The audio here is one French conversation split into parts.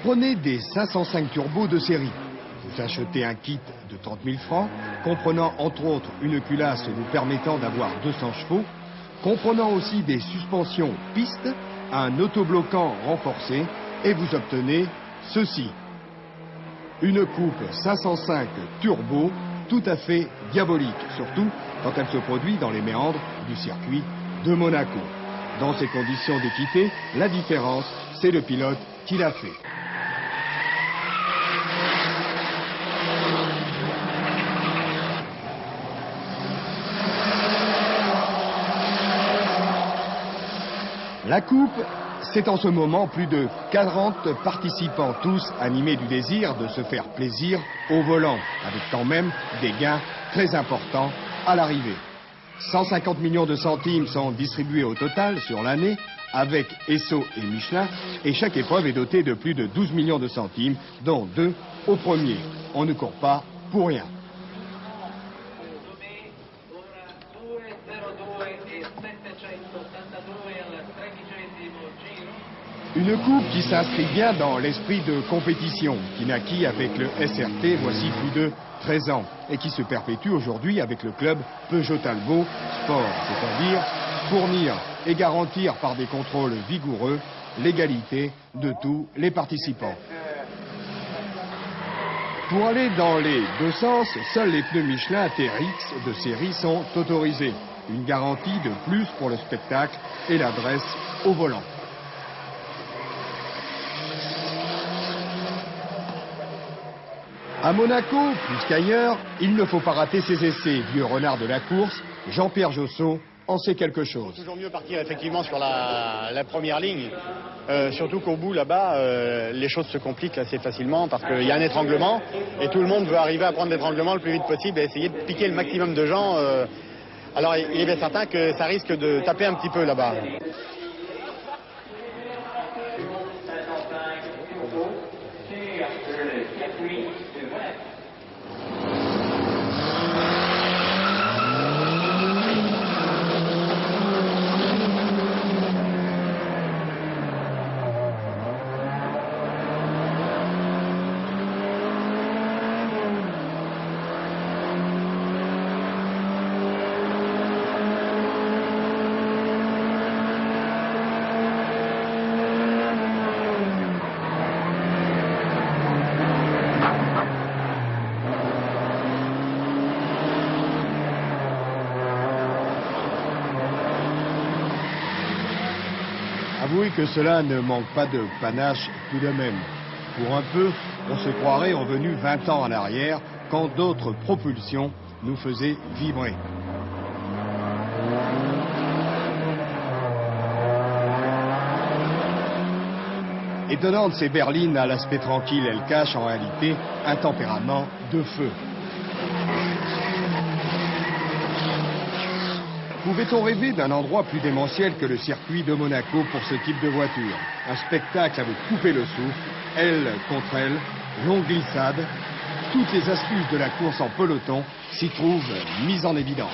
prenez des 505 turbos de série. Vous achetez un kit de 30 000 francs, comprenant entre autres une culasse vous permettant d'avoir 200 chevaux, comprenant aussi des suspensions pistes, un autobloquant renforcé, et vous obtenez ceci. Une coupe 505 turbo tout à fait diabolique, surtout quand elle se produit dans les méandres du circuit de Monaco. Dans ces conditions d'équité, la différence, c'est le pilote qui l'a fait. La coupe, c'est en ce moment plus de 40 participants, tous animés du désir de se faire plaisir au volant, avec quand même des gains très importants à l'arrivée. 150 millions de centimes sont distribués au total sur l'année, avec Esso et Michelin, et chaque épreuve est dotée de plus de 12 millions de centimes, dont 2 au premier. On ne court pas pour rien. Une coupe qui s'inscrit bien dans l'esprit de compétition, qui naquit avec le SRT voici plus de 13 ans, et qui se perpétue aujourd'hui avec le club Peugeot-Talbot Sport, c'est-à-dire fournir et garantir par des contrôles vigoureux l'égalité de tous les participants. Pour aller dans les deux sens, seuls les pneus Michelin TRX de série sont autorisés. Une garantie de plus pour le spectacle et l'adresse au volant. À Monaco, plus qu'ailleurs, il ne faut pas rater ses essais. Vieux renard de la course, Jean-Pierre Josso en sait quelque chose. Il faut toujours mieux partir effectivement sur la première ligne. Surtout qu'au bout là-bas, les choses se compliquent assez facilement parce qu'il y a un étranglement et tout le monde veut arriver à prendre l'étranglement le plus vite possible et essayer de piquer le maximum de gens. Alors il est bien certain que ça risque de taper un petit peu là-bas. Avouez que cela ne manque pas de panache tout de même. Pour un peu, on se croirait revenu 20 ans en arrière, quand d'autres propulsions nous faisaient vibrer. Étonnante, ces berlines à l'aspect tranquille, elles cachent en réalité un tempérament de feu. Pouvait-on rêver d'un endroit plus démentiel que le circuit de Monaco pour ce type de voiture? Un spectacle à vous couper le souffle, aile contre aile, longue glissade. Toutes les astuces de la course en peloton s'y trouvent mises en évidence.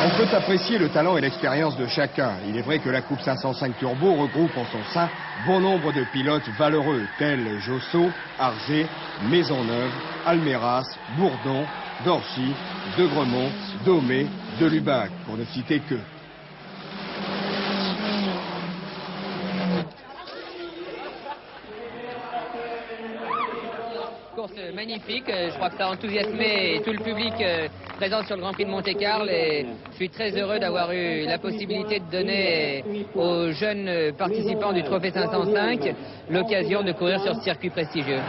On peut apprécier le talent et l'expérience de chacun. Il est vrai que la Coupe 505 Turbo regroupe en son sein bon nombre de pilotes valeureux, tels Josso, Arzé, Maisonneuve, Almeras, Bourdon, Dorchy, De Gremont, Domé, de Lubac, pour ne citer que. Course magnifique, je crois que ça a enthousiasmé tout le public présent sur le Grand Prix de Monte-Carlo et je suis très heureux d'avoir eu la possibilité de donner aux jeunes participants du Trophée 505 l'occasion de courir sur ce circuit prestigieux.